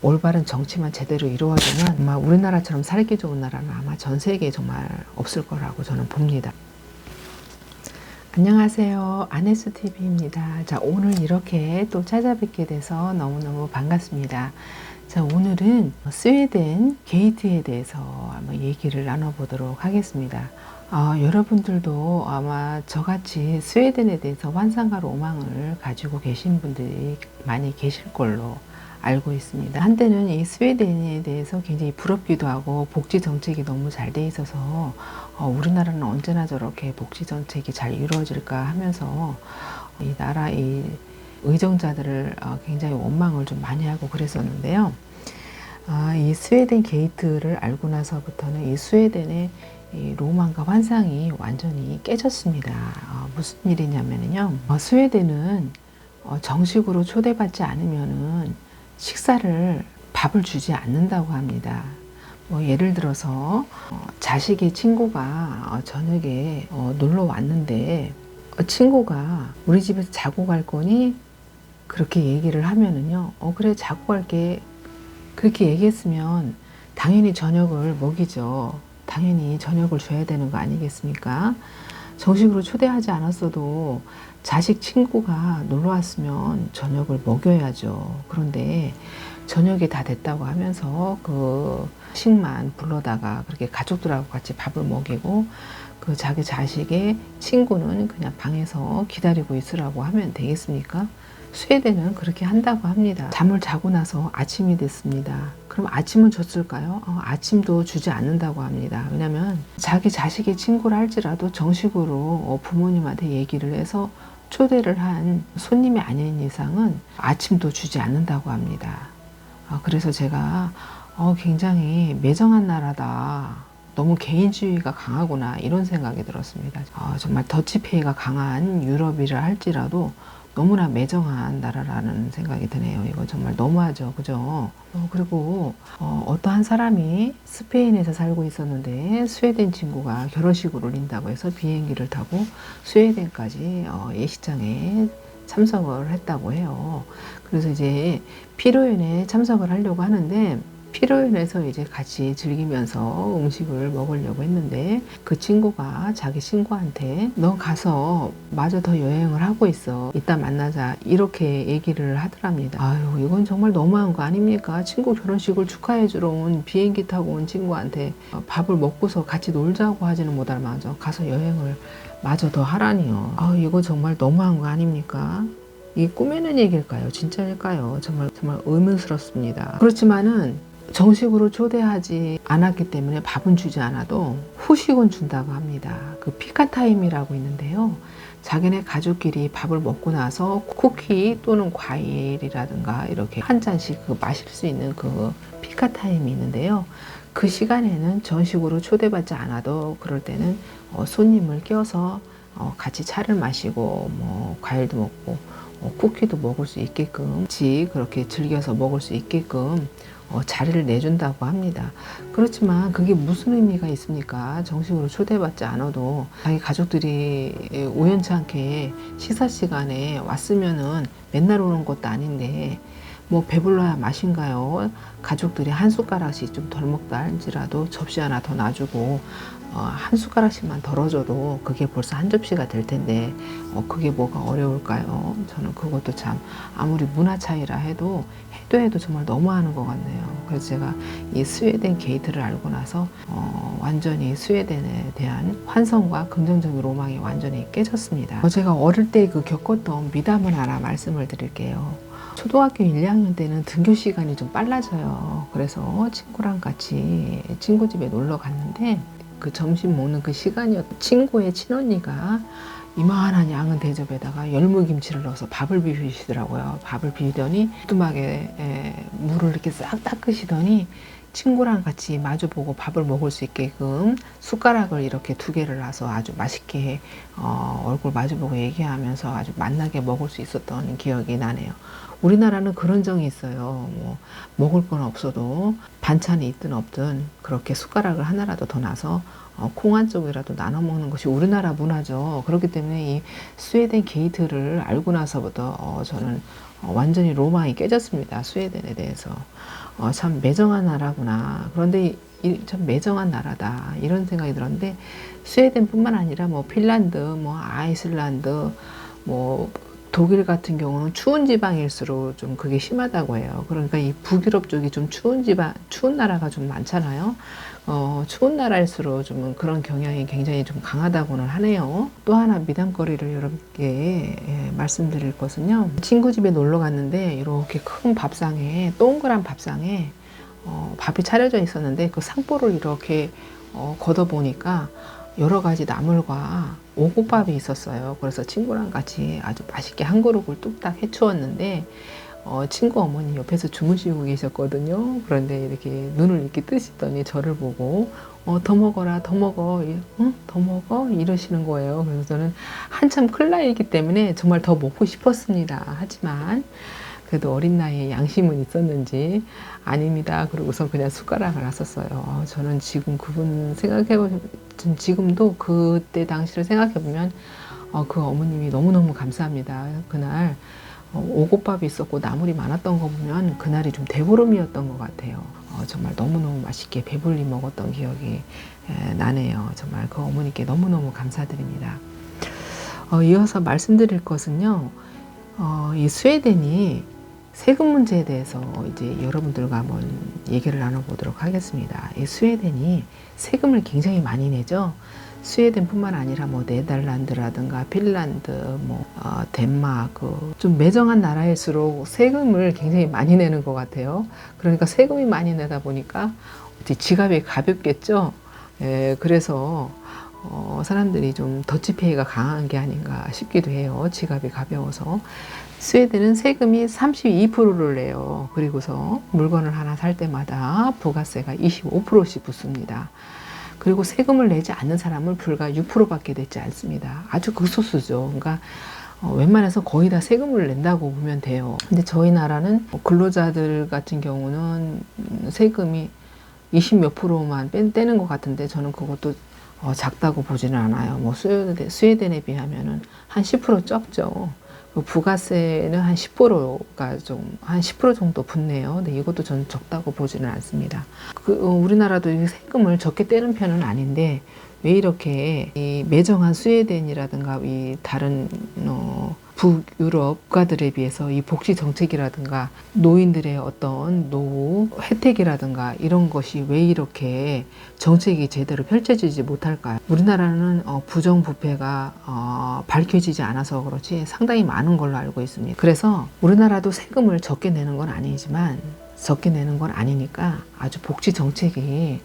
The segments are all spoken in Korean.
올바른 정치만 제대로 이루어지면 정말 우리나라처럼 살기 좋은 나라는 아마 전 세계에 정말 없을 거라고 저는 봅니다. 안녕하세요. 아네스TV입니다. 자, 오늘 이렇게 또 찾아뵙게 돼서 너무너무 반갑습니다. 자, 오늘은 스웨덴 게이트에 대해서 한번 얘기를 나눠보도록 하겠습니다. 여러분들도 아마 저같이 스웨덴에 대해서 환상과 로망을 가지고 계신 분들이 많이 계실 걸로 알고 있습니다. 한때는 이 스웨덴에 대해서 굉장히 부럽기도 하고 복지 정책이 너무 잘 돼 있어서 우리나라는 언제나 저렇게 복지 정책이 잘 이루어질까 하면서 이 나라의 의정자들을 굉장히 원망을 좀 많이 하고 그랬었는데요. 이 스웨덴 게이트를 알고 나서부터는 이 스웨덴의 이 로망과 환상이 완전히 깨졌습니다. 무슨 일이냐면요. 스웨덴은 정식으로 초대받지 않으면은 식사를 밥을 주지 않는다고 합니다. 예를 들어서 자식의 친구가 저녁에 놀러 왔는데 친구가 우리 집에서 자고 갈 거니? 그렇게 얘기를 하면은요. 그래 자고 갈게. 그렇게 얘기했으면 당연히 저녁을 먹이죠. 당연히 저녁을 줘야 되는 거 아니겠습니까? 정식으로 초대하지 않았어도 자식 친구가 놀러 왔으면 저녁을 먹여야죠. 그런데 저녁이 다 됐다고 하면서 그 식만 불러다가 그렇게 가족들하고 같이 밥을 먹이고 그 자기 자식의 친구는 그냥 방에서 기다리고 있으라고 하면 되겠습니까? 스웨덴은 그렇게 한다고 합니다. 잠을 자고 나서 아침이 됐습니다. 그럼 아침은 줬을까요? 아침도 주지 않는다고 합니다. 왜냐하면 자기 자식의 친구를 할지라도 정식으로 부모님한테 얘기를 해서 초대를 한 손님이 아닌 이상은 아침도 주지 않는다고 합니다. 그래서 제가 굉장히 매정한 나라다. 너무 개인주의가 강하구나 이런 생각이 들었습니다. 정말 더치페이가 강한 유럽이라 할지라도 너무나 매정한 나라라는 생각이 드네요. 이거 정말 너무하죠. 그죠? 그리고 어떠한 사람이 스페인에서 살고 있었는데 스웨덴 친구가 결혼식을 올린다고 해서 비행기를 타고 스웨덴까지 예식장에 참석을 했다고 해요. 그래서 이제 피로연에 참석을 하려고 하는데 피로연에서 이제 같이 즐기면서 음식을 먹으려고 했는데 그 친구가 자기 친구한테 너 가서 마저 더 여행을 하고 있어. 이따 만나자. 이렇게 얘기를 하더랍니다. 아유, 이건 정말 너무한 거 아닙니까? 친구 결혼식을 축하해 주러 온 비행기 타고 온 친구한테 밥을 먹고서 같이 놀자고 하지는 못할 마저 가서 여행을 마저 더 하라니요. 이거 정말 너무한 거 아닙니까? 이게 꾸미는 얘기일까요? 진짜일까요? 정말 의문스럽습니다. 그렇지만은 정식으로 초대하지 않았기 때문에 밥은 주지 않아도 후식은 준다고 합니다. 그 피카타임이라고 있는데요. 자기네 가족끼리 밥을 먹고 나서 쿠키 또는 과일이라든가 이렇게 한 잔씩 마실 수 있는 그 피카타임이 있는데요. 그 시간에는 정식으로 초대받지 않아도 그럴 때는 손님을 껴서 같이 차를 마시고 뭐 과일도 먹고 쿠키도 먹을 수 있게끔 같이 그렇게 즐겨서 먹을 수 있게끔 자리를 내준다고 합니다. 그렇지만 그게 무슨 의미가 있습니까? 정식으로 초대받지 않아도 자기 가족들이 우연치 않게 식사 시간에 왔으면은 맨날 오는 것도 아닌데 뭐 배불러야 맛인가요? 가족들이 한 숟가락씩 좀 덜 먹다 할지라도 접시 하나 더 놔주고 한 숟가락씩만 덜어줘도 그게 벌써 한 접시가 될 텐데 그게 뭐가 어려울까요? 저는 그것도 참 아무리 문화 차이라 해도 정말 너무하는 것 같네요. 그래서 제가 이 스웨덴 게이트를 알고 나서 완전히 스웨덴에 대한 환상과 긍정적인 로망이 완전히 깨졌습니다. 제가 어릴 때 그 겪었던 미담을 하나 말씀을 드릴게요. 초등학교 1, 2학년 때는 등교 시간이 좀 빨라져요. 그래서 친구랑 같이 친구 집에 놀러 갔는데 그 점심 먹는 그 시간이었던 친구의 친언니가 이만한 양은 대접에다가 열무김치를 넣어서 밥을 비비시더라고요. 밥을 비비더니 뚜막에 물을 이렇게 싹 닦으시더니 친구랑 같이 마주보고 밥을 먹을 수 있게끔 숟가락을 이렇게 2개를 놔서 아주 맛있게 얼굴 마주보고 얘기하면서 아주 맛나게 먹을 수 있었던 기억이 나네요. 우리나라는 그런 정이 있어요. 뭐 먹을 건 없어도 반찬이 있든 없든 그렇게 숟가락을 하나라도 더 놔서 콩 한 쪽이라도 나눠 먹는 것이 우리나라 문화죠. 그렇기 때문에 이 스웨덴 게이트를 알고 나서부터 저는 완전히 로망이 깨졌습니다. 스웨덴에 대해서. 참 매정한 나라구나. 그런데 참 매정한 나라다. 이런 생각이 들었는데, 스웨덴뿐만 아니라 뭐 핀란드, 뭐 아이슬란드, 뭐 독일 같은 경우는 추운 지방일수록 좀 그게 심하다고 해요. 그러니까 이 북유럽 쪽이 좀 추운 나라가 좀 많잖아요. 추운 나라일수록 좀 그런 경향이 굉장히 좀 강하다고는 하네요. 또 하나 미담거리를 여러분께 말씀드릴 것은요. 친구 집에 놀러 갔는데 이렇게 큰 밥상에, 동그란 밥상에 밥이 차려져 있었는데 그 상보를 이렇게 걷어보니까 여러 가지 나물과 오곡밥이 있었어요. 그래서 친구랑 같이 아주 맛있게 한 그릇을 뚝딱 해치웠는데 친구 어머니 옆에서 주무시고 계셨거든요. 그런데 이렇게 눈을 이렇게 뜨시더니 저를 보고 더 먹어라, 더 먹어, 응? 더 먹어? 이러시는 거예요. 그래서 저는 한참 클 나이기 때문에 정말 더 먹고 싶었습니다. 하지만 그래도 어린 나이에 양심은 있었는지 아닙니다. 그러고서 그냥 숟가락을 놨었어요. 저는 지금 그분 지금도 그때 당시를 생각해보면 그 어머님이 너무너무 감사합니다. 그날 오곡밥이 있었고 나물이 많았던 거 보면 그날이 좀 대보름이었던 것 같아요. 정말 너무너무 맛있게 배불리 먹었던 기억이 나네요. 정말 그 어머니께 너무너무 감사드립니다. 이어서 말씀드릴 것은요. 이 스웨덴이 세금 문제에 대해서 이제 여러분들과 한번 얘기를 나눠보도록 하겠습니다. 이 스웨덴이 세금을 굉장히 많이 내죠. 스웨덴뿐만 아니라 뭐 네덜란드라든가 핀란드, 뭐 덴마크, 좀 매정한 나라일수록 세금을 굉장히 많이 내는 것 같아요. 그러니까 세금이 많이 내다 보니까 지갑이 가볍겠죠. 그래서 사람들이 좀 더치페이가 강한 게 아닌가 싶기도 해요. 지갑이 가벼워서. 스웨덴은 세금이 32%를 내요. 그리고서 물건을 하나 살 때마다 부가세가 25%씩 붙습니다. 그리고 세금을 내지 않는 사람은 불과 6%밖에 되지 않습니다. 아주 극소수죠. 그러니까 웬만해서 거의 다 세금을 낸다고 보면 돼요. 근데 저희 나라는 근로자들 같은 경우는 세금이 20 몇 프로만 떼는 것 같은데 저는 그것도 작다고 보지는 않아요. 뭐 스웨덴에 비하면은 한 10% 적죠. 부가세는 한 10%가 한 10% 정도 붙네요. 근데 이것도 저는 적다고 보지는 않습니다. 우리나라도 세금을 적게 떼는 편은 아닌데 왜 이렇게 이 매정한 스웨덴이라든가 이 다른 북유럽 국가들에 비해서 이 복지 정책이라든가 노인들의 어떤 노후 혜택이라든가 이런 것이 왜 이렇게 정책이 제대로 펼쳐지지 못할까요? 우리나라는 부정부패가 밝혀지지 않아서 그렇지 상당히 많은 걸로 알고 있습니다. 그래서 우리나라도 세금을 적게 내는 건 아니지만 적게 내는 건 아니니까 아주 복지 정책이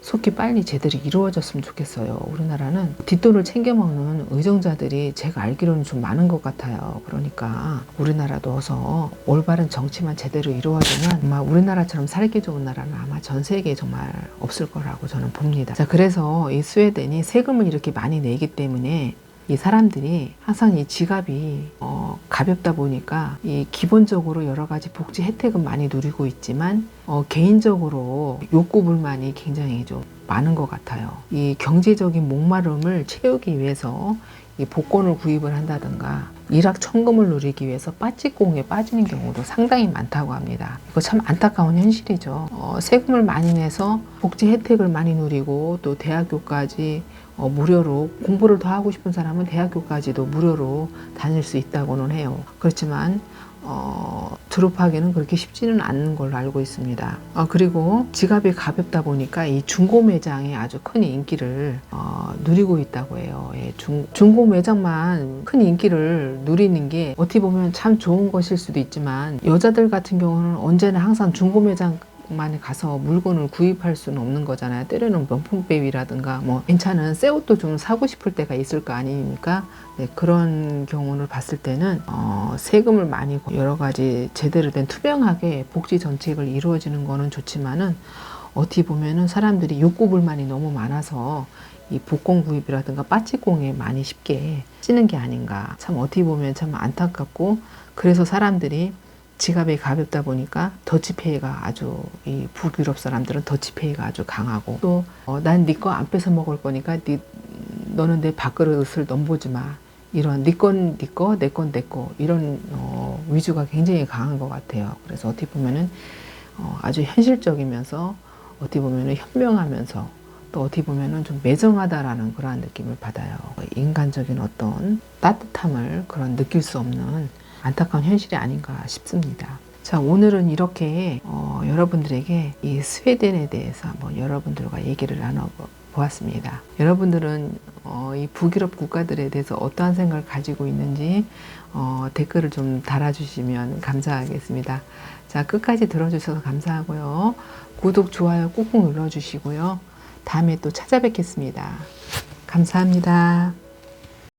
속히 빨리 제대로 이루어졌으면 좋겠어요. 우리나라는 뒷돈을 챙겨 먹는 의정자들이 제가 알기로는 좀 많은 것 같아요. 그러니까 우리나라도 어서 올바른 정치만 제대로 이루어지면 정말 우리나라처럼 살기 좋은 나라는 아마 전 세계에 정말 없을 거라고 저는 봅니다. 자, 그래서 이 스웨덴이 세금을 이렇게 많이 내기 때문에 이 사람들이 항상 이 지갑이 가볍다 보니까 이 기본적으로 여러 가지 복지 혜택은 많이 누리고 있지만 개인적으로 욕구 불만이 굉장히 좀 많은 것 같아요. 이 경제적인 목마름을 채우기 위해서 이 복권을 구입을 한다든가 일확천금을 누리기 위해서 빠찌공에 빠지는 경우도 상당히 많다고 합니다. 이거 참 안타까운 현실이죠. 세금을 많이 내서 복지 혜택을 많이 누리고 또 대학교까지 무료로 공부를 더 하고 싶은 사람은 대학교까지도 무료로 다닐 수 있다고는 해요. 그렇지만 졸업하기는 그렇게 쉽지는 않는 걸로 알고 있습니다. 그리고 지갑이 가볍다 보니까 이 중고 매장이 아주 큰 인기를 누리고 있다고 해요. 예, 중고 매장만 큰 인기를 누리는 게 어떻게 보면 참 좋은 것일 수도 있지만 여자들 같은 경우는 언제나 항상 중고 매장 만에 가서 물건을 구입할 수는 없는 거잖아요. 때로는 명품백이라든가 뭐 괜찮은 새 옷도 좀 사고 싶을 때가 있을 거 아닙니까? 네, 그런 경우를 봤을 때는 세금을 많이 여러 가지 제대로 된 투명하게 복지 정책을 이루어지는 거는 좋지만은 어떻게 보면은 사람들이 욕구불만이 너무 많아서 이 복권 구입이라든가 빠찌공에 많이 쉽게 찌는 게 아닌가. 참 어떻게 보면 참 안타깝고 그래서 사람들이 지갑이 가볍다 보니까 더치페이가 아주 이 북유럽 사람들은 더치페이가 아주 강하고 또 난 네 거 안 뺏어 먹을 거니까 너는 내 밥그릇을 넘보지 마. 이런 네 건 네 거, 내 건 내 거 이런 위주가 굉장히 강한 것 같아요. 그래서 어떻게 보면은 아주 현실적이면서 어떻게 보면은 현명하면서 또 어떻게 보면은 좀 매정하다라는 그러한 느낌을 받아요. 인간적인 어떤 따뜻함을 그런 느낄 수 없는 안타까운 현실이 아닌가 싶습니다. 자, 오늘은 이렇게 여러분들에게 이 스웨덴에 대해서 한번 여러분들과 얘기를 나눠보았습니다. 여러분들은 이 북유럽 국가들에 대해서 어떠한 생각을 가지고 있는지 댓글을 좀 달아주시면 감사하겠습니다. 자, 끝까지 들어주셔서 감사하고요. 구독, 좋아요 꾹꾹 눌러주시고요. 다음에 또 찾아뵙겠습니다. 감사합니다.